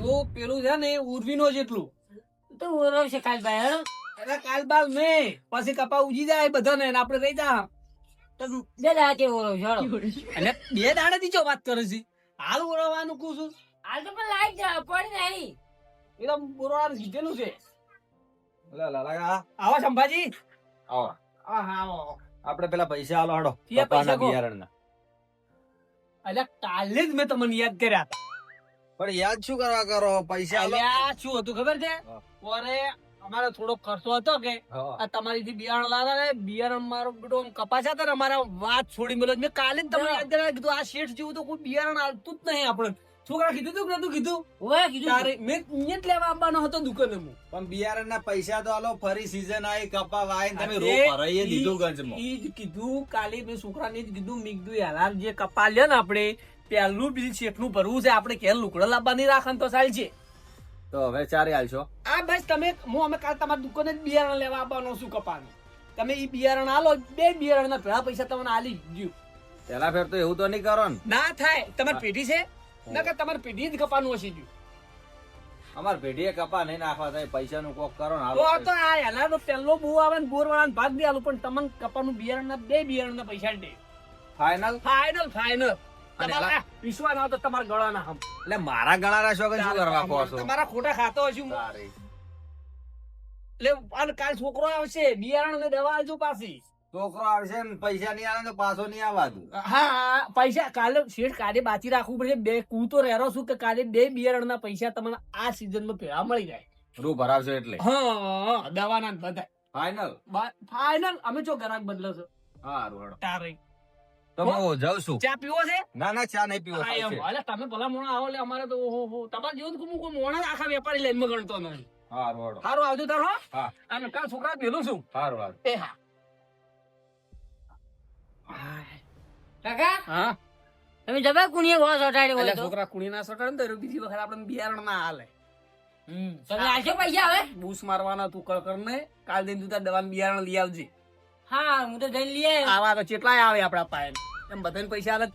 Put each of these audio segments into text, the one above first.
તો પેલું છે ને ઉર્વી નો જેટલું તો ઓરવ છે કાલ ભાઈ હેડો. એટલે કાલ બાલ નહીં પછી કપા ઉજી જાય બધા ને આપડે રહી જા તો બે દાડે ઓરવ છે હેડો. અને 2 દાડા થી જો વાત કરે છે હાલ ઓરવાનું કું છું હાલ તો પણ લાઈટ જા પડી નહીં. એ તો બોરવાનું કીધેલું છે. લે લાલા આવો સંભાજી આવો હા હા આવો આપણે પેલા પૈસા આલો હાડો કયા પૈસા કપાના કહો? બિયારણના. એટલે કાલે જ મેં તમને યાદ કર્યા હતા. પણ યાદ શું કરવા કરો પૈસા આલો અલ્યા શું હતું ખબર છે હા. ઓરે અમારો થોડો ખર્ચો હતો કે હા. આ તમારી થી બિયારણ લાવ્યા ને બિયારણ મારો બેટો આમ કપાસ હતા ને અમારા વાત છોડી મેલો મેં કાલે જ તમને યાદ કર્યા કીધું આ શેઠ જેવું તો કોઈ બિયારણ આવતું જ નહીં આપણે છોકરા કીધું તું કે નતું કીધું ઓય કીધું તારે મેં અહીંયા જ લેવા આવવાનો હતો દુકાને હું પણ બિયારણના પૈસા તો આલો ફરી સીઝન આવી કપા વાઈને તમે રો અરે, ભરાઈએ દીધું ગંજમાં. ઈ જ કીધું કાલે મેં છોકરાને જ કીધું મેં કીધું યાર જે કપા લે ને આપણે પેલું બિલ શેઠનું ભરવું છે આપણે ક્યારે લુકડા લાવવા નહીં રાખવાનું તો ચાલ છે તો હવે ચારે આલશો આ બસ તમે હું અમે કાલ તમારી દુકાને જ બિયારણ લેવા આવવાનો છું કપાનું તમે ઈ બિયારણ આલો 2 બિયારણના ભેળા પૈસા તમને આલી ગયું પેલા ફેર તો એવું તો નહીં કરો ને. ના થાય તમારી પેઢી છે નકર તમારી પેઢી જ કપાનું હશે ગયું અમાર પેઢીએ કપા નહીં નાખવા થાય પૈસાનું કોક કરો ને તો હાલો તો આ એના તો પેલો બહુ આવે ને બોર વાળાને ભાગ દે આલું પણ તમને કપાનું બિયારણના 2 બિયારણના પૈસા દે ફાઇનલ. ફાઇનલ ફાઇનલ અને તમારા વિશ્વાસ ના તો તમારા ગળાના હમ એટલે મારા ગળાના શોખન શું કરવા કહો છો? તમારા ખોટા ખાતો હશું તારી. એટલે અને કાલ છોકરો આવશે બિયારણ ને દવા આવજો પાછી છોકરો આવશે ને પૈસા નહીં આવે ને તો પાછો નહીં આવવા દઉં. હા પૈસા કાલે શેઠ કાલે બાકી રાખવું પડશે 2 કું તો રહેરો છું કે કાલે 2 બિયારણના પૈસા તમને આ સિઝનમાં ભેળા મળી જાય રૂ ભરાવશો એટલે હા દવાના ને બધા ફાઇનલ. ફાઇનલ અમે જો ગ્રાહક બદલો છો હારું હેડો. તારે તો હું જાઉં છું. ચા પીવો છે ના ના ચા નહીં પીવો હા, એમ. ચાલશે. અલા, તમે ભલા મોણા આવો એટલે અમારે તો ઓહો તમારે જેવું કોઈ મોણા જ આખા વેપારી લાઈનમાં ગણતો નહીં હારું હેડો. સારું આવજો તારો હા અને કાલ છોકરા પેલું છું હારું હારું. એ હા કાકા હા તમે જબા કુણીએ ગોળ સોટાડ્યો હોય એટલે તો છોકરા કુણી ના સટાડે ને તો બીજી વખત આપણે બિયારણ ના હાલે તમે આલશો પૈસા હવે. બૂસ મારવાના તું કર ને કાલ દિન તું તાર દવાનું બિયારણ લઈ આવજે હા હું તો જઈને લઈ આવ્યો. આવા તો કેટલાય આવે આપડા પાસે એમ બધાને પૈસા હાલે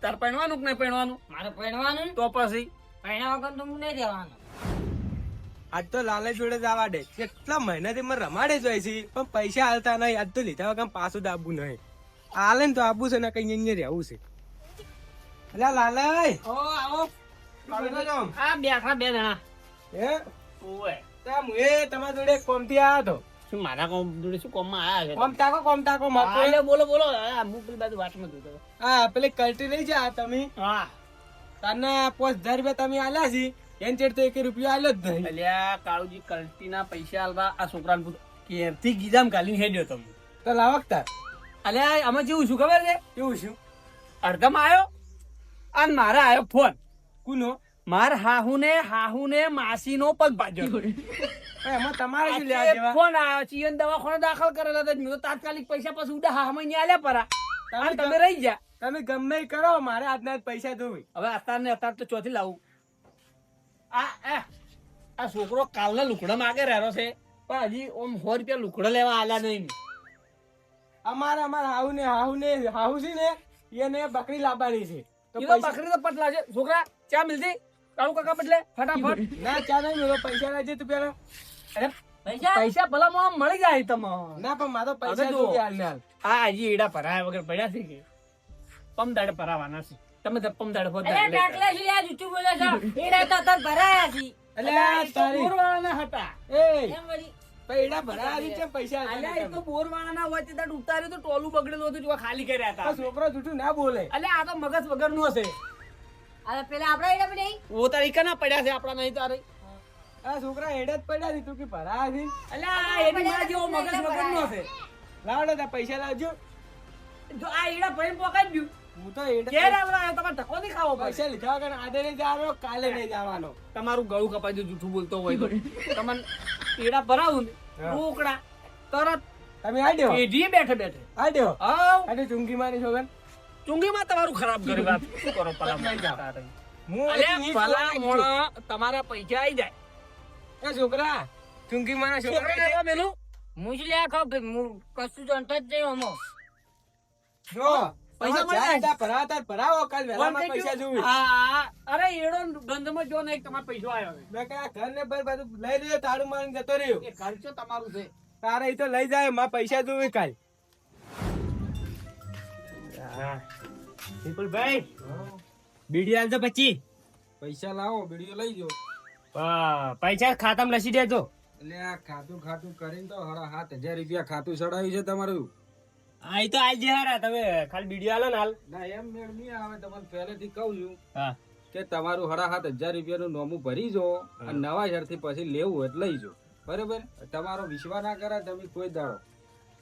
તાર પહેણવાનું કે નહીં પહેણવાનું મારે પહેરવાનું ને. તો પછી પહેર્યા વગર તો હું નહીં રહેવાનું. આજ તો લાલે જોડે જ આવવા દે કેટલા મહિનાથી મને રમાડે જોઈ છે પણ પૈસા હાલતા નહીં આજ તો લીધા વગર પાછું દાબવું નહીં હાલે ને તો આબુ છે ને કઈ અહીંયા રહેવું છે અલ્યા લાલે ઓ આવો શું આ બેઠા 2 જણા હે ઓય તા હું એ તમારા જોડે કોમથી આવ્યો તો શું મારા કોમ જોડે શું કોમમાં આયા છે કોમ તાકો હા, મારતો એટલે બોલો બોલો આ હું પેલી બાજુ વાતમાં જોતો હતો. હા પેલી કલ્ટી લઈ જા તમે હા તને 5000 રૂપિયા તમે આલ્યા છે એન ચેડ તો 1 રૂપિયો આલ્યો જ નહીં અલ્યા કાળુજી કલ્ટીના પૈસા આલવા આ છોકરાને પૂછો કેરથી ગીજામ કાલીને હેડ્યો તમે તો લાવકતા અલ્યા આમાં જેવું શું ખબર છે કેવું શું અડધામાં આવ્યો અને મારા આવ્યો ફોન કુનો માર હાહુને માસીનો પગ ભાજ્યો પણ એમાં તમારે શું લેવા દેવા ફોન આવ્યો ચિયન દવાખાને દાખલ કરેલા હતા મેં તો તાત્કાલિક પૈસા પછી ઉડા હાહમાં અહીંયા આલ્યા પરા અને તમે રહી જા તમે ગમે ઈ કરો મારે આજના જ પૈસા જોવે હવે અત્યારે તો ચોથી લાવું આ છોકરો કાલના લુકડા માગે રહ્યો છે પણ હજી ઓમ 100 રૂપિયા લુકડા લેવા આલ્યા નહીં અમારા હાહુ છે ને એને બકરી લાવવાની છે તો ઈનો બકરી તો પટલા છે છોકરા ચા મિલતી કાળુ કાકા બદલે ફટાફટ ના ચા નહીં મેળો પૈસા લાવજે તું પેલા અરે પૈસા પૈસા ભલા માં મળી જાય તમને ના પણ મારો પૈસા હવે જુઓ. જોઈએ હાલ ને હાલ. આ હજી એડા ભરાયા વગર પડ્યા છે કે પમદાડે ભરાવાના છે તમે તો પમદાડે અરે ફોદાડે લેતા. ડાકલા છે આ જૂઠું બોલે છે. એડા તો અત્યારે ભરાયા છે. અલ્યા એ તો તારી બોરવાળાના હતા એ એમ વળી. પૈડા ભરાયા છે પૈસા અલ્યા આલજે એ તો તમે. બોરવાળાના વચ્ચે તાર ઉતાર્યું તો ટોલું બગડેલું હતું જોવા ખાલી કર્યા હતા આ છોકરો જૂઠું ના બોલે અલ્યા આ તો મગજ વગરનું હશે હવે પેલા આપડા એડા પણ નહીં. ઓ તારી કના પડ્યા છે આપડા નહીં તારે આ છોકરા હેડા જ પડ્યા છે તું કે ભરાયા છે અલ્યા એની માં જેવો મગજ વગરનો હશે લાવડો તા પૈસા લાવજો જો આ એડા ભરીને પોકાઈ ગયું હું તો હેડા ઘેર આવડા તમારે ધક્કો નહીં ખાવો પડશે પૈસા લીધા વગર આજે નહીં જવાનો કાલે નહીં જવાનો તમારું ગળું કપાઈ દઉં જૂઠું બોલતો હોય તો તમને એડા ભરાવું ને હા. રોકડા તરત તમે આડ્યો પેઢીએ બેઠે બેઠે આડ્યો આવ આડે ચૂંકી મારી છોકરા ચુંગીમાં તમારું ખરાબ કરી વાત શું કરો પલા લઈ જાઓ. હું અલ્યા અહીં ભલા છું. મોણા તમારા પૈસા આવી જાય એ છોકરા ચૂંકી મારા છોકરા છોકરા લેવા મેલું હું જ લ્યા ખાવ ભાઈ, હું કશું જાણતો જ નહીં આમાં. જો પૈસા તમારે મળે જ્યાં ભરાવો ત્યાં ભરાવો, કાલ વહેલામાં કોણ પૈસા કીધું? જોવે. અરે એડો ગંધમાં જો નહીં તમારો પૈસો આવ્યો હવે. મેં કહ્યું, આ ઘરને બર બધું લઈ લીધું, તાળું મારીને જતો રહ્યો. એ ખર્ચો તમારું છે. તારે ઈ તો લઈ જાય, મારા પૈસા જોવે કાલ. વિપુલભાઈ બીડી હાલ તો પછી પૈસા લાવો, બીડીઓ લઈ જો. પૈસા ખાતામાં લસી દેજો. એટલે આ ખાતું ખાતું કરીને તો 7,500 રૂપિયા ખાતું ચડાવ્યું છે તમારું. આ ઈ તો હાલ જે હારા તમે ખાલી બીડી હાલો ને હાલ. ના એમ મેળ નહીં આવે, તમને પહેલેથી કહું છું હા કે તમારું 7,500 રૂપિયાનું નોમું ભરી જો અને નવા શહેરથી પછી લેવું એટલે લઈ જો. બરોબર? તમારો વિશ્વાસ ના કરે તમે કોઈ દાડો.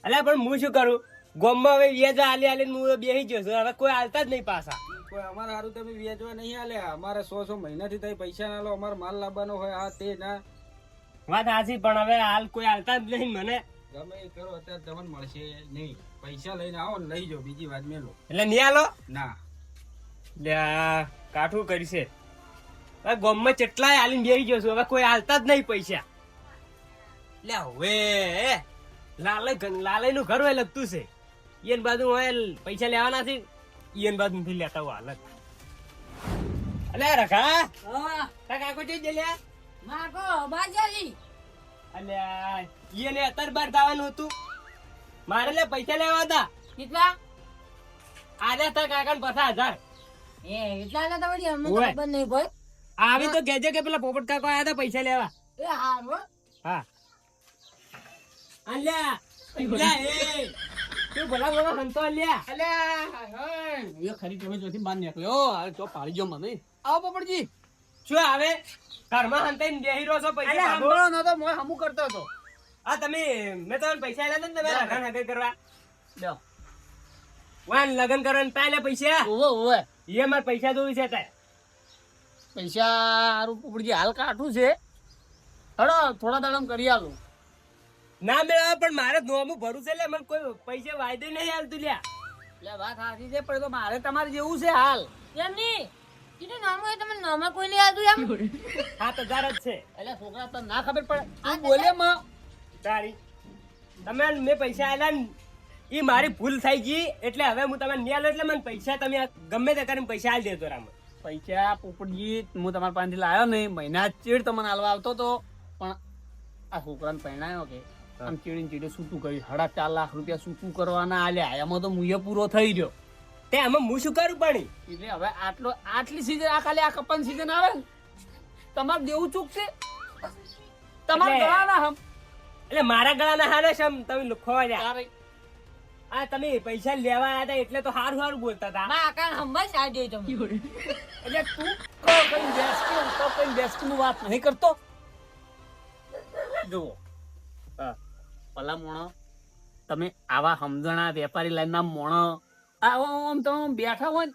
અલ્યા પણ હું શું કરું, ગોમમાં હવે વ્યાજ આલી આલીને હું બેસી ગયો છું, હવે કોઈ હાલતા જ નહીં પાછા. કોઈ અમારા હારું તમે વ્યાજવા નહીં આલ્યા. અમારે 100 મહિનાથી તમે પૈસા ના લો, અમારે માલ લાવવાનો હોય આ તે ના. વાત સાચી, પણ હવે હાલ કોઈ હાલતા જ નહીં મને. ગમે એ કરો અત્યારે તમને મળશે નહીં. પૈસા લઈને આવો ને લઈ જાઓ, બીજી વાત મેલો. એટલે નહીં હાલો ના લ્યા કાઠું કરશે. હવે ગોમમાં કેટલાય હાલીને બેસી ગયો છું, હવે કોઈ હાલતા જ નહીં પૈસા. લે હવે લાલય નું ઘર હોય લગતું છે, ઈયન બાજુ હોય પૈસા લેવાના છે, ઈયન બાજુ નથી લેતા હું હાલત. અલ્યા રખા હા, કાકો જોઈ દે લ્યા. માગો બાજારી. અલ્યા ઈયને અત્યારે બાર જવાનું હતું, મારે લે પૈસા લેવા હતા. કેટલા? આજે તાર કાકા ને પાછા 1000 એ એટલા ના તમારી અમને તો ઓય. ખબર નહીં ભાઈ. આવી તો કહેજે કે પેલા પોપટ કાકો આયા હતા પૈસા લેવા. એ હારું. હા અલ્યા અલ્યા એ તું ભલા ભલા હંતો અલ્યા. એ ખરી તમે જોથી બહાર નીકળ્યો આ જો પાડી ગયો મને. આવો પોપટજી. શું આવે ઘરમાં હંતાઈને બેહી રહ્યો છો પૈસા અલ્યા ભાગો? સાંભળો નતો, મોય હમું કરતો હતો. આ તમે મેં તમને પૈસા આલ્યા હતા ને તમે લગન હગે કરવા લ્યો. વાન લગન કરવાને પાયલે પૈસા ઓવે ઓવે. એ મારે પૈસા જોવી છે તાર. પૈસા હારું પોપટજી હાલ કાઠું છે. હડો થોડા દાડામાં કરી આલું. ના મેળવે પણ મારે નોમું ભરું છે લે, મને કોઈ પૈસા વાયદે નહીં હાલતું લ્યા. એટલે વાત સાચી છે પણ એ તો મારે તમારે જેવું છે હાલ. એમ નહીં. કીધું નામ હોય તમે નામાં કોઈ નહીં આવતું એમ. 7,000 જ છે એટલે છોકરા તને ના ખબર પડે તું બોલે માં. તારી. તમે મેં પૈસા આલ્યા ને ઈ મારી ભૂલ થઈ ગઈ, એટલે હવે હું તમે નહીં આલો એટલે મને પૈસા તમે ગમે તે કરીને પૈસા આલી દેજો રામ. પૈસા પોપટજી હું તમારા પાસેથી લાવ્યો નહીં, મહિના ચીડ તમને હાલવા આવતો તો પણ આ છોકરાને પરણાયો કે આમ ચીડીને ચીડે સૂતું કર્યું. 4.5 લાખ રૂપિયા સૂતું કરવાના આલ્યા, એમાં તો મુએ પૂરો થઈ ગયો. તે આમાં હું શું કરું પણ એટલે હવે આટલી સીઝન આ ખાલી આ કપાની સીઝન આવે ને તમારે દેવું ચૂકશે. તમારે એટલે- ગળાના હમ એટલે મારા ગળાના હારે છે આમ તમે ખોવા જા. તારે આ તમે પૈસા લેવા આવ્યા હતા એટલે તો સારું સારું બોલતા હતા. માં કાન હમણાં જ આ દે તમે. એટલે તું કઈ બેસકી વાત નહીં કરતો. જુઓ ભલા મોણો તમે આવા સમજણા વેપારી લાઈનના મોણો આમ તમે આમ બેઠા હોય ને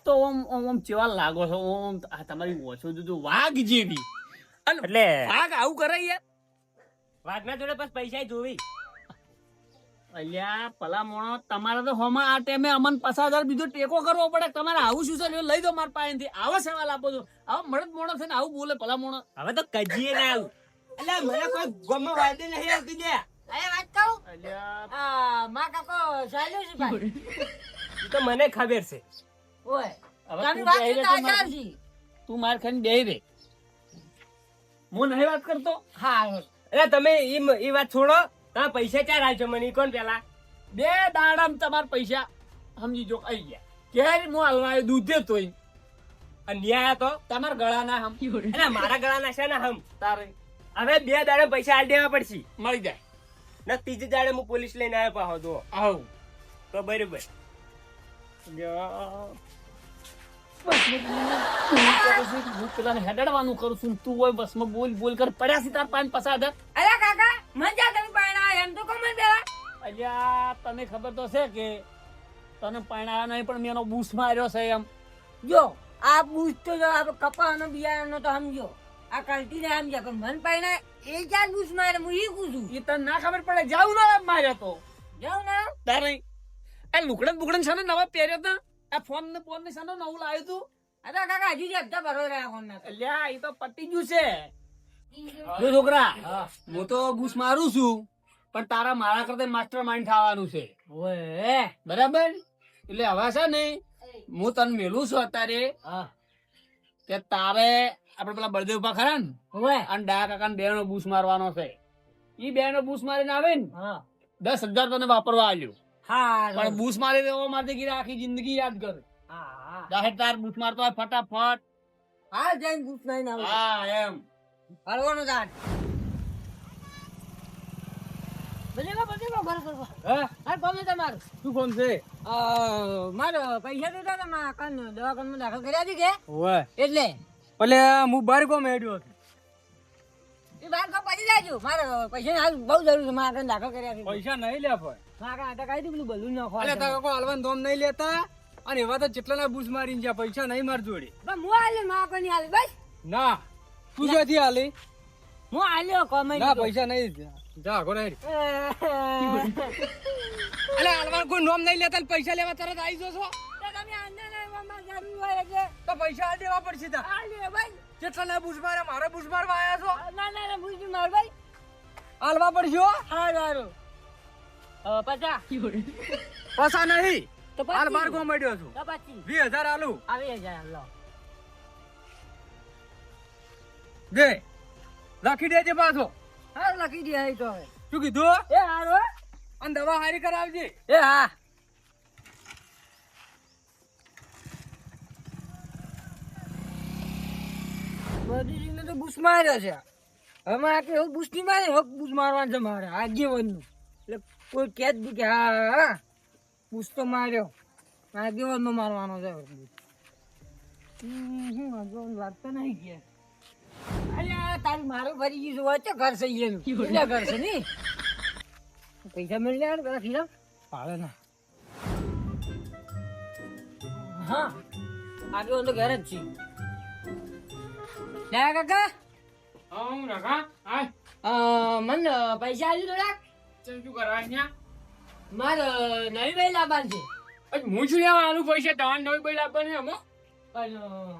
તો આમ ચેવા લાગો છો. આમ આ તમારી ઓછો જોજો વાઘ જેવી. એટલે વાઘ આવું કરે યાર. વાઘના જોડે બસ પૈસા જોવી. અલ્યા ભલા મોણો તમારે તો હોમાં આ ટાઈમે અમને 50,000 બીજો ટેકો કરવો પડે. તમારે આવું શું છે લઈ દો મારા પાસેથી. આવા સવાલ આપો છો. આવો મળદ મોણો છે ને આવું બોલે ભલા મોણો. હવે તો કજીએ ના આવું. એટલે મને કોઈ ગમમાં વાયદે નહીં આવતી લે. અરે વાત કહું. અલ્યા આ માં કાકો ચાલ્યું છે ભાઈ. ઈ તો મને ખબર છે. ઓય. હવે તમે તું વાત બેહી રે, કરતા તું માર- આચાર છે. તું માર ખાઈને બેહી રે. હું નહીં વાત કરતો. હા. એટલે તમે ઈ વાત છોડો. તમે પૈસા ચાર આલજો મને. ઈ કોણ પેલા 2 દાડામાં તમારા પૈસા સમજી જો આવી ગયા. ક્યારે હું હાલવા આવ્યો દૂધે તોય અન્યાય તો તમારા ગળાના હમ એટલે મારા ગળાના છે ને હમ. તારે હવે 2 દાડે પૈસા આલી દેવા પડશે મળી જાય. ને ત્રીજે દાડે હું પોલીસ લઈને આવ્યો પાછો તો આવું તો બરોબર. હું પેલાને હેડાડવાનું કરું છું. તું હોય બસમાં બોલ કર પડ્યા છે તાર 5,000. અરે કાકા મજા તમે પાણા એમ તો કોણ પેલા. અલ્યા તને ખબર તો છે કે તને પાણા નહીં પણ મેં એનો બૂસ માર્યો છે એમ. જો આ બૂસ્ટ તો જો આ કપાનો બિયારણનો તો સમજો. આ કલ્ટી ને સમજ્યા પણ મન પાણા એ ચાર બૂસ મારે હું ઈ કું છું. એ તને ના ખબર પડે જાવ ના માર્યો તો જાઉં ના. તારે એ લુકડન છે ને નવા પહેર્યો તા. આ ફોન ને સાનો નવું લાવ્યું તું. અરે કાકા હજી હપ્તા ભરો રહ્યા કોણ ના. અલ્યા એ તો પટી ગયું છે. જો છોકરા હું તો બૂસ મારું છું પણ તારા મારા કરતા માસ્ટર માઇન્ડ થવાનું છે. ઓય બરાબર એટલે હવે છે ને હું તને મેલું છું અત્યારે હા કે તારે આપડે પેલા બળદેવ ઉભા ખરા ને હવે અને ડાયા કાકા બે નો બૂસ મારવાનો છે. ઈ બે નો બૂસ મારીને આવે ને હા 10,000 તને વાપરવા આલ્યો. હા પણ બૂસ મારી દેવો મારી ગીરા આખી જિંદગી યાદ કર. હા જાહેર તાર બૂસ મારતો હોય ફટાફટ. હા જઈને બૂસ નહીં આવે હા એમ. હલવાનો જાણ બરાબર હા કોમ તમારું શું કોમ છે? મારો પૈસા તો હતા ને મારા કાન દવાખાનામાં દાખલ કર્યા હતી કે ઓય એટલે એટલે હું બાર કોમ હેડ્યો હતો. એ બાર કો પડી જાજો મારે પૈસા હાલ બહુ જરૂર છે મારા કાન દાખલ કર્યા છે પૈસા નહીં લે પણ મારા કાન આટા કાઢી પેલું બલૂન નાખો અલે તારા કોઈ હાલવાન દોમ નહીં લેતા અને એવા તો જેટલાના બૂસ મારીને જ્યાં પૈસા નહીં માર જોડે. હું આલ્યો મારા કોની હાલ બસ ના તું જ્યાંથી હાલી હું આલ્યો કમાઈ ના પૈસા નહીં જા ઘોડે હેડ. અલે હાલવાન કોઈ નોમ નહીં લેતા ને પૈસા લેવા તરત આવી જશો તમે અંદર આવવામાં જરૂર હોય એટલે તો પૈસા આ દેવા પડશે તા. આલ્યો ભાઈ જેટલાના બૂસ મારે મારા બૂસ મારવા આયા છો ના ના ના ભૂજી માર ભાઈ હાલવા પડશે હો. હારું હારું પચાસ પૈસા નહીં તો હાલ બાર કોમ હેડ્યો છું. તો પછી 20,000 આલું આવી જાય લો દે રાખી દેજે પાછો. હા લખી દે અહીં તો હવે શું કીધું? એ હારું અને દવા હારી કરાવજે. એ હા મોદીજીને તો બૂસ માર્યો છે હવે મારે કે એવું બૂસ નહીં મારે હવે બૂસ મારવાનું છે મારે આગેવાનનું એટલે કોઈ કહે જ નહીં કે હા હા બૂસ તો માર્યો આગેવાનનો મારવાનો છે બૂસ. આગેવાન વાત તો નહીં કે અલ્યા તારી મારું ભરી ગયું છે વચ્ચે ઘર છે એનું એટલે ઘર છે નહીં પૈસા મળી જાય પેલા ખીરા પાડે ના હા આગેવાન તો ઘર જ છે લે કાકા હું રખા હાય મને પૈસા આલી થોડાક શું કરવા અહીંયા? મારે નવી ભાઈ લાવવાનું છે હું શું લેવા આલુ પૈસા તમારે નવી બઈ લાવવાની એમ હો? પણ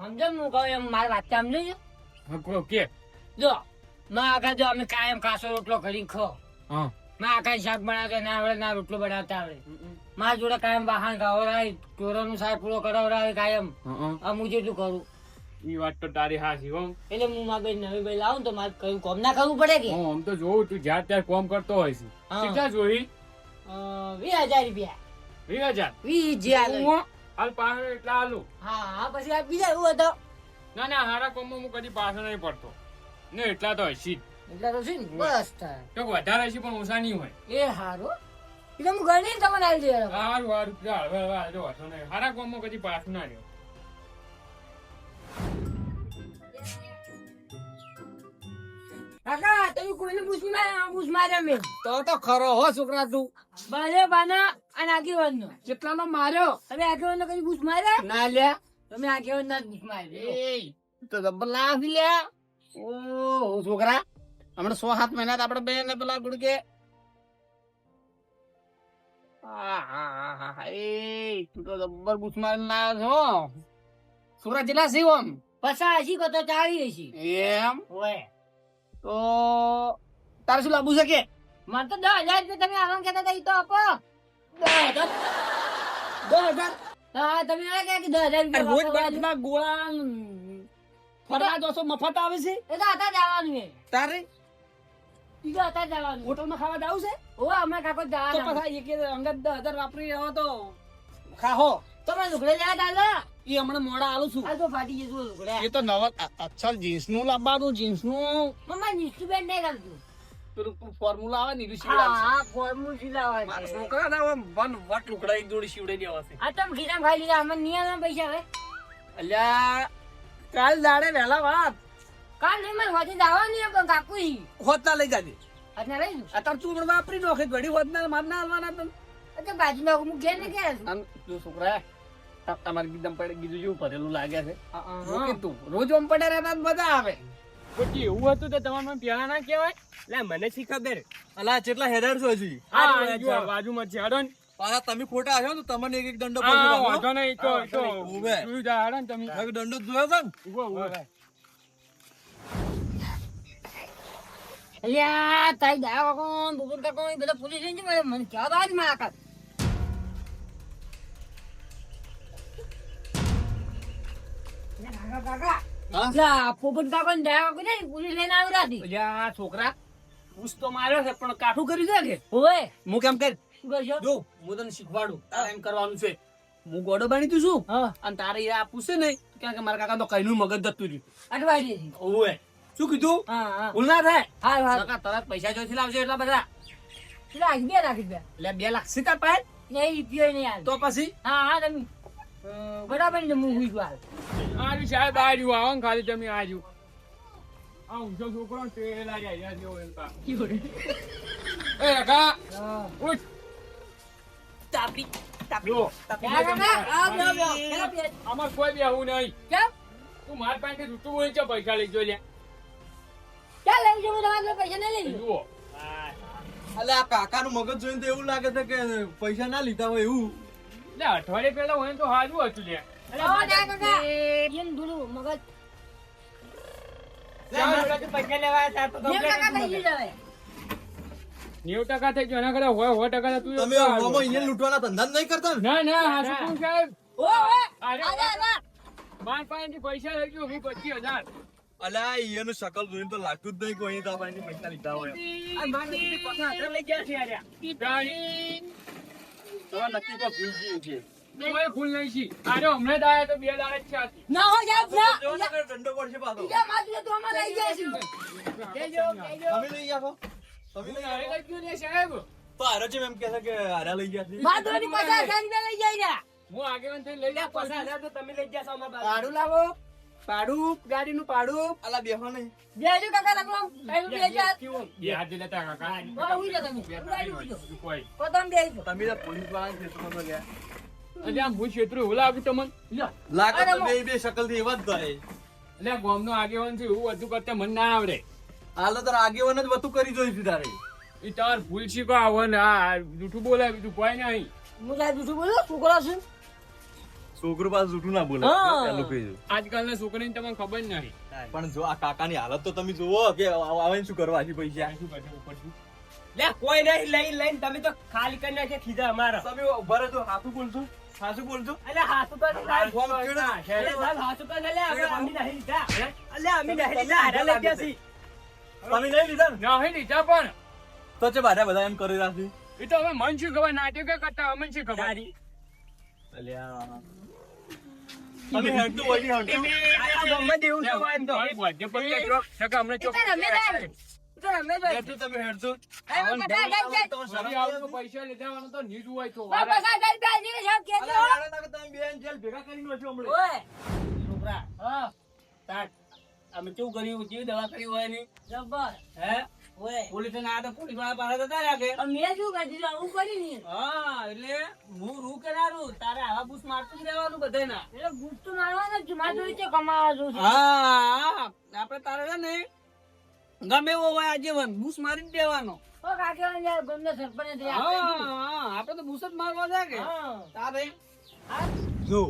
સમજો હું કહું એમ મારી વાત સમજો છો કે જો માં આખા જો અમે કાયમ કાસો રોટલો કરી ખો હા માં આખા શાક બનાવતા ના આવડે ના રોટલો બનાવતા આવડે મારા જોડે કાયમ વાહન ખવડાય ચોરોનું શાક પૂરો કરાવડાવે કાયમ હું જેટલું કરું ઈ વાત તો તારી હાચી હો. એટલે હું મારી બેન નવી ભાઈ લાવું તો મારે કયું કોમ ના કરવું પડે કે આમ તો જોઉં તું જ્યાં ત્યાં કોમ કરતો હોય છે. હા. કેટલા જોઈ? 20,000 રૂપિયા 20,000. 20,000 હું હાલ પાછળ એટલા આલુ. હા હા પછી આ બીજા એવું હતો ના ના હારા કોમમાં હું કદી પાછળ નહીં પડતો ને એટલા તો હશે જ. એટલે તો છે ને બસ થાય તો વધારે હશે પણ ઓછા નહીં હોય. એ હારું એટલે હું ગણી તમને આવી દે હારું હારું ચાલ હવે હાલો વાંધો નહીં. હારા કોમમાં કદી પાછું ના રહ્યો. કાકા તમે કોઈને પૂછ માર્યા મેં તો ખરો હો છોકરા તું. બાને બાના અને આગેવાનનો કેટલાનો માર્યો? તમે આગેવાનનો કદી પૂછ માર્યા ના લ્યા. તમે આગેવાનના જ પૂછ માર્યા એ તો જબર લાગી લ્યા. ઓ છોકરા હમણાં 6-7 મહિના આપડે બે ને પેલા ગુડકે તું તો જબર બૂસ મારીને લાવ્યો છો. છોકરા જેટલા છે આમ? 85 કો તો 40 હશે એમ ઓય તો તારે શું લાવવું છે કે? મને તો 10,000 રૂપિયા તમે આરામ કહેતા હતા ઈ તો આપો 10,000 હા તમે આ કે 10,000 રોજ રૂપિયા બાજુના ગોળા ફરવા જોશો મફત આવે છે એ તો હતા જવાનું છે તારે ઈ તો હતા જવાનું હોટલમાં ખાવા જાવ છે ઓ અમે કાકો તો જવાનું પાછા એક અંગત 10,000 વાપરી રહ્યો તો ખાહો તમે લુગડે જા દાદા એ હમણાં મોડા આલું છું. આ તો ફાટી જતું લુગડે એ તો નવા અચ્છા જીન્સ નું લાવવાનું જીન્સ નું મમ્મા નીચું બેન નહીં કરતું પેલું ફોર્મ્યુલા આવે ને એનું હા સીવડાવશે. હા ફોર્મુલ સિલાવા મારા છોકરા ના આમ વન વટ લુગડા એક જોડી સીવડાઈ દેવા છે. આ તમે ખીરામ ખાઈ લીધા અમે નિયમ પૈસા હવે અલ્યા કાલ દાડે વહેલા વાત કાલ નહીં મને હોતી દાવાની એમ પણ કાકુ ઈ હોતા લઈ જાજે. અત્યારે લઈ જઉં અત્યારે તું હમણાં વાપરી નોખે ઘડી હોત ના માર ના હાલવાના તને. તો બાજુમાં હું ઘેર ને ઘેર છું આમ જો છોકરા તમારી બીજમ પડે કીધું જેવું ભરેલું લાગે છે. રોકે તું રોજ ઓમ પડે રહેતા જ મજા આવે. પછી એવું હતું તો તમારે મને પેલા ના કહેવાય લે મને શી ખબર અલા કેટલા હેડર છો હજી હા જો બાજુમાં છે હડો ને પાછા તમે ખોટા આવ્યો તો તમને એક એક દંડો હા વાંધો નહીં તો તો ઉભે. જોયું જા હડો ને તમે એક દંડો જોયો છે ને ઉભો ઉભો અલ્યા તારી દયા કોણ બુબુર કાકો એ બધા પોલીસ છે મને મને ક્યાં બાજ માં આકા કાકા હા? એટલે આ પોપટ કાકા ને ડાયા કાકા ને પોલીસ લઈને આવ્યા હતી એટલે આ છોકરા પૂછ તો માર્યો છે પણ કાઠું કરી દે કે ઓય હું કેમ કર શું કરશો જો હું તને શીખવાડું તારે એમ કરવાનું છે હું ગોડો બની તું છું હા અને તારે આ પૂછે નહીં કારણ કે મારા કાકા તો કઈનું મગજ જતું રહ્યું અઠવાડિયે થી. ઓવે શું કીધું હા હા ભૂલ ના થાય હા હા કાકા તરત પૈસા જોઈથી લાવજો એટલા બધા રાખી દે એટલે 2 લાખ સીધા પાય નહીં રૂપિયો નહીં હાલ તો પછી હા હા તમે બરાબર ને હું હુઈ ગયો હાલ આજુ સાહેબ આજુ આવો ને ખાલી તમે આજુ આ ઊંચો છોકરો ને તે લાગ્યા અહીંયા જેવો એમ કા. એ કાકા હા ઉઠ તાપી જો કાકા આ બ્યો બ્યો પેલા પેલા આમાં કોઈ બી આવું નહીં કેમ તું માર પાસે રૂટું હોય છે પૈસા લઈ જો લે ક્યાં લઈ જવું તમારે પૈસા નહીં લઈ જુઓ અલે આ કાકાનું મગજ જોઈને તો એવું લાગે છે કે પૈસા ના લીધા હોય એવું. લે અઠવાડિયે પહેલા હોય ને તો હાજુ હતું લે કાકા એમ થોડું મગજ પૈસા લેવા હતા તો કેમ કાકા થઈ ગયું હવે 90% થઈ ગયો એના કરતા હોય 100% તું તમે મોમો અહીંયા લૂંટવાના ધંધા જ નહીં કરતા ને? ના ના હાસુ કોણ સાહેબ ઓ ઓય અરે આજા આજા માર પાસેથી પૈસા લઈ ગયો 25000 અલ્યા એનું શકલ જોઈને તો લાગતું જ નહીં કોઈ તો આપણને પૈસા લીધા હોય. કોઈ ભૂલ નહીં છી અરે હમણાં જ આયા તો 2 દાડા જ છે આથી. ના હો યાર ના જો નકર દંડો પડશે પાછો. બીજા માથે તો અમે લઈ જાય છે તમે લઈ આવો. તમે લઈ અરે આવો. લઈ ગયો ને સાહેબ તો હારે છે એમ કહે છે કે હારે લઈ ગયા છે. માધુરી 50,000 રૂપિયા લઈ જાય છે હું આગેવાન થઈને લઈ જા 50,000 તો તમે લઈ જશો અમારા પાસે. ભાડું લાવો ભાડું ગાડીનું ભાડું અલા બેહો નહીં. બેજો કાકા લગડો કઈ બેજો બે હાથ લેતા કાકા બરાબર હુઈ જા તમે ઉડાઈ દીજો કોઈ પતંગ બેજો તમે તો પોલીસ વાળા ક્ષેત્રમાં ગયા. અરે આમ હું ક્ષેત્ર એવું લાગ્યું તમને લ્યો. લાગે તો બે શકલ થી એવા જ થાય. એટલે ગામનો આગેવાન છે એવું બધું કરતા મને ના આવડે હાલો તાર આગેવાન જ વતું કરી જોઈશું તારે. એ તાર ભૂલ શીખો આવો ને આ જૂઠું બોલાય બીજું કોઈ નહીં હું જાય જુઠું બોલો છોકરો છું છોકરો પાસે જૂઠું ના બોલે. હા. પેલું કીધું. આજકાલના છોકરીને તમને ખબર નહીં પણ જો આ કાકાની હાલત તો તમે જુઓ કે આવે શું કરવા છે પૈસા. શું કરશે ઉપરથી? લે કોઈ નહીં લઈને તમે તો ખાલી કરી નાખે ખીધા અમારા તમે ઉભા રહેજો. હાથું બોલજો. હાથું બોલજો. અલે હાસુ તો નહીં લાય. ફોર્મ કેળો. અલે સાહેબ હાસુ તો નહીં લાય. અમે નહીં લીધા અલે અમે નહીં લીધા હારે લઈ ગયા છીએ. તમે નહીં લીધા ને? નહીં લીધા પણ તો છે બધા એમ કરી રાખ્યું. એ તો હવે મન શું ખબર નાટક કરતા અમને શું ખબર અલ્યા. તમે હેડતું હોય ને હેડતું. આ ગામમાં દેવું છે હોય એમ તો. એ બધે પગે ચોક, છકા હમણાં ચોક. તો રમે તો હેડતું તમે હેડતું. હવે બધા જાય જાય તો ફરી આવું તો પૈસા લીધાવાનું તો નીજ હોય તો બાબા સાહેબ ગાડી સાહેબ કે અલ્યા, હારે ના કે તમે બેન જેલ ભેગા કરી નાખ્યો હમણાં. ઓય છોકરા હા તાર અમે કેવું કર્યું કેવી દવા કરી હોય ની જબર હે ઓય પોલીસ ને આ તો પોલીસ વાળા પાસે જતા રહ્યા કે મેં શું કરી આવું કરી ની હા એટલે હું રૂ કરારું તારે આવા બૂસ મારતું જ રહેવાનું બધે ના એટલે ગુસ્સો મારવાનો જ મારે રીતે કમાવા જો છે હા આપડે તારે છે ને ગમે એવો હોય આજે બૂસ મારી જ દેવાનો ઓ કાકા યાર ગમે સરપંચ થઈ હા આપડે તો બૂસ જ મારવા છે કે હા તારે જો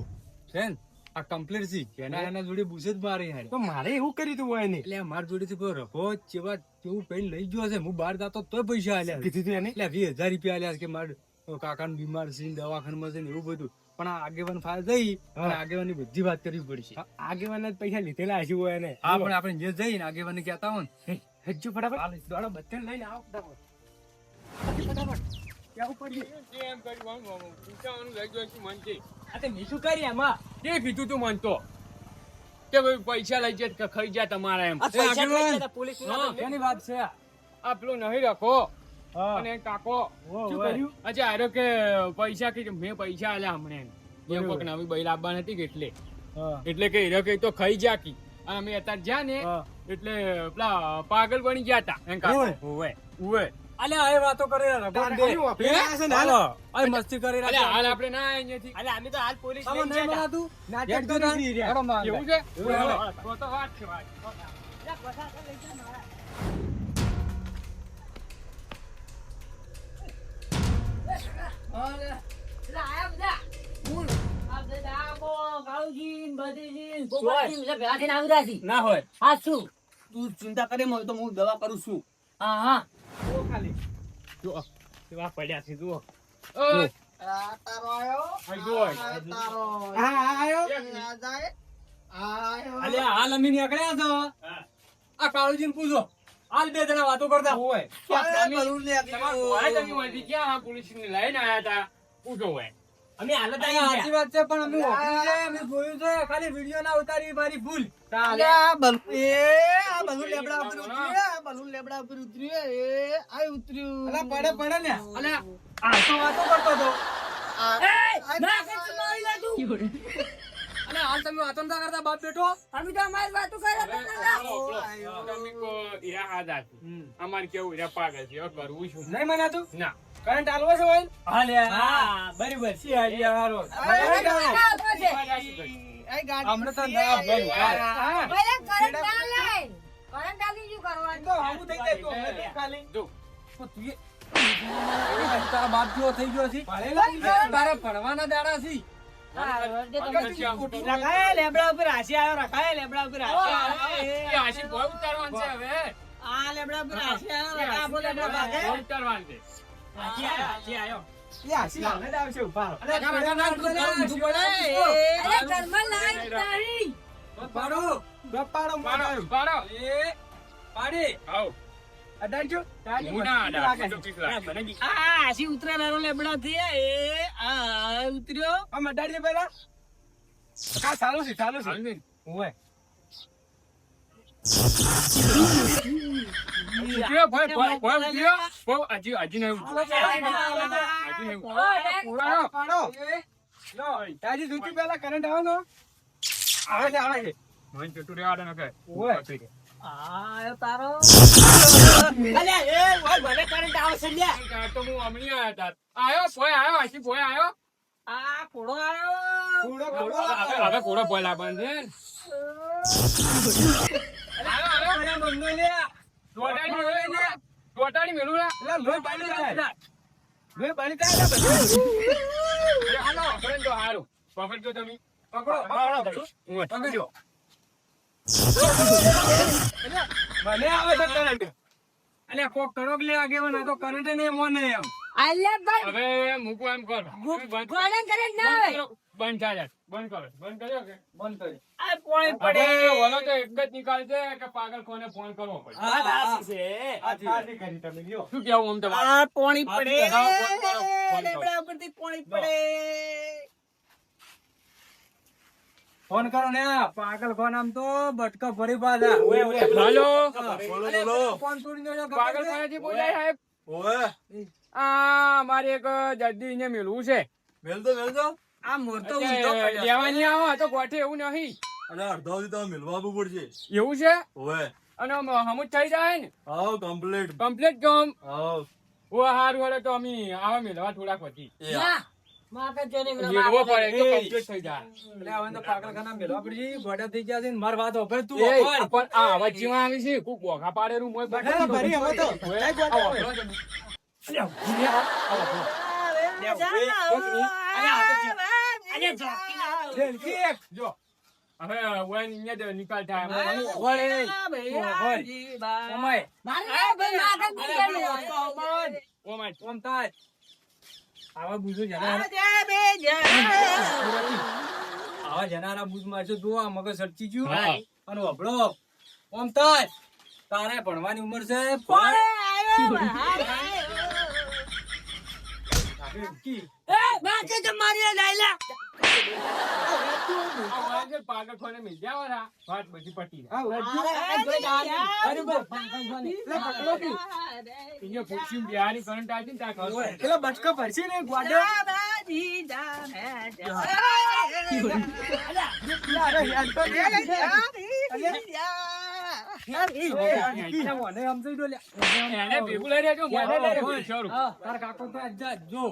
છે ને આ કમ્પ્લીટ છે એના જોડે બુસે જ મારી હારી તો મારે એવું કર્યું તું હોય ને એટલે મારા જોડે થી રફો ચેવા કેવું પેન લઈ ગયો છે હું બહાર જતો તોય પૈસા આલ્યા કીધું તું એને એટલે 20,000 રૂપિયા આલ્યા કે મારા કાકાને બીમાર છે દવાખાનામાં છે ને એવું બધું પણ આ આગેવાન ફાળ જઈ અને આગેવાની બધી વાત કરવી પડશે આગેવાન જ પૈસા લીધેલા હશે હોય એને હા પણ આપણે જે જઈને આગેવાને કહેતા હોય ને હેજો ફટાફટ દોડો બચ્ચન લઈને આવો ફટાફટ કેવું પડ્યું એમ કર્યું પૂછવાનું લઈ ગયો છું મન છે આ તે મીઠું કરી એમાં તે કીધું તું મન તો કે ભાઈ પૈસા લઈ જાય કે ખાઈ જાય તમારા એમ પોલીસ હા. એની વાત છે આ પેલું નહીં રાખો હા. અને કાકો શું કર્યું? અચ્છા આરો કે પૈસા કે મેં પૈસા આલ્યા હમણાં એમ બરોબર. કોઈક નવી બૈલ આપવાની હતી કે હા. એટલે કે હીરો કે તો ખાઈ જા કી અને અમે અત્યારે જ્યાં ને હા. એટલે પેલા પાગલ બની ગયા હતા એમ કાકો ઓય. ઓવે ઓવે અલ્યા એ વાતો કરે તારે કયું વાપરે? હાલો અરે મસ્તી કરી અલે હાલ આપણે ના આવીએ અહીંયાથી અલે અમે તો હાલ પોલીસ તમે નહીં બનાતું નાટક તો નથી એવું છે હાલો. તો તો વાત છે વાત એટલે આયા બધા હું આ બધા આબો ગાઉજી બધી પોપટજી બધા ભેગા થઈને આવ્યા છે ના હોય હા શું તું ચિંતા કરે તો હું દવા કરું છું હા હા જુઓ કેવા પડ્યા છે જુઓ તારો આયો જુઓ તારો હા આયો અલે હાલ અમે નીકળ્યા છો આ કાળુજીને પૂછો હાલ બે જણા વાતો કરતા હોય અમે હાલત સાચી વાત છે પણ અમે ઓળખી છે, અમે જોયું છે ખાલી વિડીયો ના ઉતારી મારી ભૂલ અલે આ બલૂન લેબડા ઉપર ઉતર્યું, આ બલૂન લેબડા ઉપર ઉતર્યું, આ ઉતર્યું. અલા પડે પડે ને અલે આ તો વાતો કરતો હતો ના કે તમારી લા તું અલે હાલ તમે વાતો નતા કરતા બાપ બેટો અમે તો અમારી વાતો કર્યા અમારે કેવું રે પાગલ છે હવે કરવું શું નહીં મનાતું ના કરંટ હાલવો છે ઓઇલ હા બરાબર છે આઈડિયા હારો હમણાં તો ના બરું હા પહેલા કરંટ ના લે કરંટ આલી શું કરવાનું તો હમું થઈ જાય તો હમણાં ખાલી જો તો તું તારા બાપ જેવો થઈ ગયો છે તારા ભણવાના દાડા છે રખાય લેબડા ઉપર હાસી આવ્યો રખાય લેબડા ઉપર હાસી આવ્યો આશી ભોય ઉતારવાનું છે હવે આ લેબડા ઉપર હાસી આવ્યો રખા બોલે લેબડા ભાગે ભોય ઉતારવાનું છે હાસી આવ્યો એ હાસી હાલે જ આવશે ઉભા રહો. અરે ઘરમાં લાઈટ નહીં પાડો ગપ્પાડો પાડો પાડો એ પાડી આવ અડાડજો હું ના અડાડ, તો પીસ લાગે. આ હાસી ઉતરેલાનો લેબડા થી એ આ ઉતર્યો આમ અડાડજે પહેલા કા ચાલુ છે હાલ ને. ઓય ઉતર્યો, ભોય, ભોય, ભોય ઉતર્યો. ભોય, હજી નહીં ઉતર્યો. હજી નહીં ઉતર્યો. પાડો લો તાજી દૂધી પહેલા કરંટ આવે નો આવે છે મને પેટું રેવા દે ને કે. ઓય આયો તારો અલ્યા એ ઓય મને કરંટ આવશે લ્યા આ તો હું હમણાં આયા તા. આયો, ભોય આયો, આશી ભોય આયો. આ ઘોડો આયો કૂડો હવે કોડો ભોય લાવવાનો છે ને. આયો, આયો. બંધો લે દોટાડી મેળવું લે. દોટાડી મેળવું લે. લા લોય પાણી જાય લોય પાણી જાય બધું હાલો, પકડો તો હારું. પકડજો તમે. પકડો પકડજો. મને આવે છે કરંટ અલે કોક કરોક લે આગેવાન આ તો કરંટ ને મોને એમ અલ્યા ભાઈ હવે મૂકો એમ કર. બંધ ગોળે કરંટ ના આવે કરો. બંધ થાય યાર. બંધ કરો. બંધ કર્યો કે? બંધ કરી આ પોણી હવે પડે ઓલો તો એક જ નિકાલ છે કે પાગલ કોને ફોન કરવો પડે. આ દાસી છે આ થાળી કરી તમે લ્યો શું કેવું આમ તમારે? આ પોણી પડે હા, ફોન કરો. લેબડા ઉપરથી પોણી પડે ફોન કરો ને આ પાગલ ફોન આમ તો બટકા ભરી પાછા હાલો. બોલો ફોન તોડી નાખ્યો પાગલ કોનેથી બોલાય સાહેબ? ઓવે આ મારે એક જલ્દી ને મેળવું છે. મેલતો આ મોરતો એટલે ઊંધો પડ્યો લેવા નહીં આવો તો ગોઠે એવું નહીં. અરે અડધા સુધી તમે મેલવા આવવું પડશે. એવું છે ઓવે અને હમું થઈ જાય ને આવ કમ્પ્લીટ કમ્પ્લીટ કામ આવ ઓ હારું હલે તો અમે આવા મેળવા થોડાક વધી ના માકે જોને મેળવો પડે તો કમ્પ્લીટ થઈ જાય. એટલે હવે તો પાગલ ખાના મેલવા પડશે ગોડા થઈ ગયા છે ને માર વાત હોભળ તું એ, હોભળ. પણ આ અવાજ જેવા આવી છે કોક બોખા પાડેલું મોય બટાકા ભરી હવે તો. ઓય, કઈ ગોટા આવો, હોય? આવો તમે. અલ્યા, ભૂલ્યા, આવો, આવો. જલ્દી એક. જો હવે ઓય અહીંયા જ નિકાલ થાય હોભળ એ. ઓમાય. ઓમાય. ઓમ તાજ. આવા બુજો જનારા આવા જનારા બુજ મારજો જો આ મગજ સટકી ગયું હા. અને હોભળો ઓમ તાજ તારે ભણવાની ઉંમર છે આ ઓય જે પાગલ ખોને મિલ જાવ રા વાત બધી પટી જાય. અહીંયા પૂછ્યું બિહારી કરંટ આવી ને ત્યાં ખબર પડે. પેલા બટકા ભરશે ને ગોડો એને ભેગું લઈ રહેજો, મને લઈ રહેજો, શરૂ. તાર કાકો તો આજ જા, જો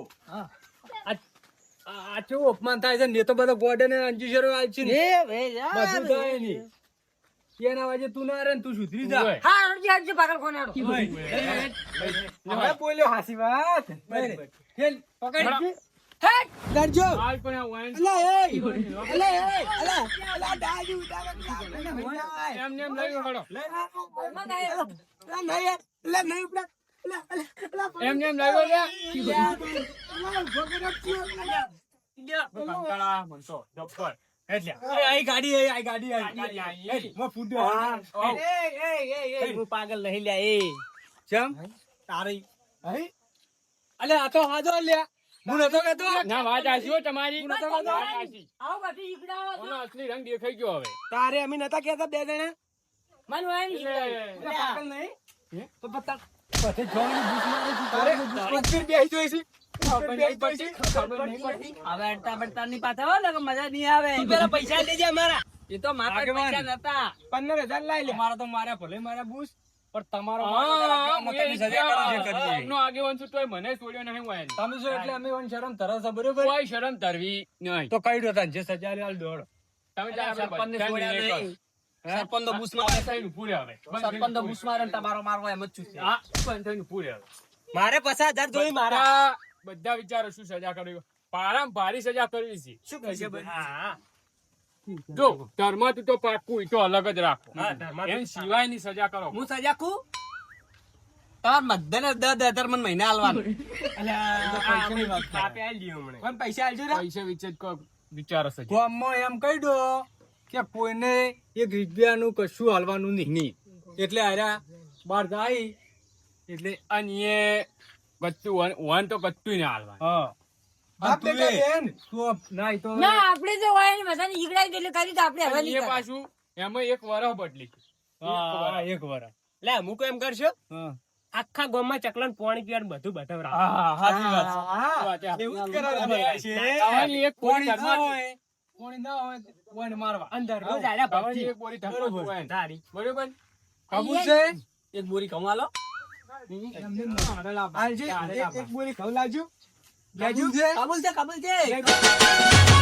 આ કેવું અપમાન થાય છે ને તો બધો ગોડે ને અંજીશરો આલ છે ને બધું થાય નહીં એના વાજે તું ના રે ને તું સુધરી જા ઓય. હવે બોલ્યો હાસી વાત ખેલ પકડ કરજો હાલ પણ આ વાઈન એમને એમ લઈ લો, હેડો. એમને એમ લઈ લો લે. કંટાળા મને તો જબ્બર. હું પાગલ નહીં લ્યા એ ચમ તારી હઈ અલે આ તો હાજો લ્યા હું નતો કહેતો ના વાત આશી હો તમારી હું નતો કહેતો આવો બાકી ઈકડાવો છો. ઓનો અસલી રંગ દેખાઈ ગયો હવે તારે અમે નતા કહેતા બે જણા મને વાય નહીં ઈકડાવો. એટલે પાગલ નહીં તો પતા પછી જોવાની બૂસ મારે છે તારે ઉપર બેહી જોઈ છે ઉપર બેહી જોઈ છે ખબર નહીં પડતી હવે અડતા બડતા ની પાછા હો ને કે મજા નહીં આવે. પેલા પૈસા લેજે અમારા એ તો મારા પાસે આગેવાન. પૈસા નતા. 15,000 લાઈ લે મારા તો માર્યા ભલે મારા બૂસ પણ તમારો નો આગેવાન છું તોય મને છોડ્યો નહીં હોય તમે શું એટલે અમે વન શરમ તરસ છે બરોબર કોઈ શરમ તરવી નહીં તો કઈ દો જે સજા લે હાલ દોડ તમે જાઓ સરપંચને બધા છોડ્યા નિર્ણય નહીં. કરો. સરપંચ તો બૂસ મારે. થઈને પૂરે હવે સરપંચ તો બૂસ મારે ને તમારો મારવો એમ જ છું. હા બંધ થઈને પૂરે હવે મારે 50,000 જોઈ મારા બધા વિચારો શું સજા કરવી પારામ ભારી સજા કરવી છે શું કરશે હા જો ધર્મથી તો પાકું ઈ તો અલગ જ રાખો હા, ધર્માથી એમ સિવાયની સજા કરો હું સજા કુ તાર મધ્યને 10,000 મને મહિને આલવાનું. પૈસાની વાત કરે. આપે આલી દઈએ હમણાં. પણ પૈસા આલજો રા પૈસા વિશે જ વિચારો સજા ગામમાં એમ કહી દો કે કોઈને એક રૂપિયાનું કશું હાલવાનું નહીં એટલે આર્યા બહાર જાય એટલે અને એ કચ્ચું વન તો કચ્ચું ના હાલવા હા બાપ બેટા બેન તું નાઈ તો ના આપણે તો વાય ને બધાને ઈકડાઈ દે એટલે કરી તો આપણે હવે અને નહીં એ કરે. પાછું એમાં એક વરહ બદલી હા એક વાર લે હું એમ કરશો હા આખા ગામમાં ચકલાને પાણી પીવાનું બધું બતાવરા સાચી વાત વાત છે. એવું જ કરવાનું ભાઈ છે આવવાની એક કોણી કોણી ના ધર્મથી. હોય કોણી ના હોય કોઈને મારવા અંદર રોજ આલ્યા આવવાની ભક્તિ એક બોરી ધર્મથી બરોબર. હોય. તારી બરોબર કબૂલ છે એક બોરી કમાલો. એમને આલજે એક બોરી ખવડાવજો લેજો છે કાબુલ છે કાબુલ છે. લેજો.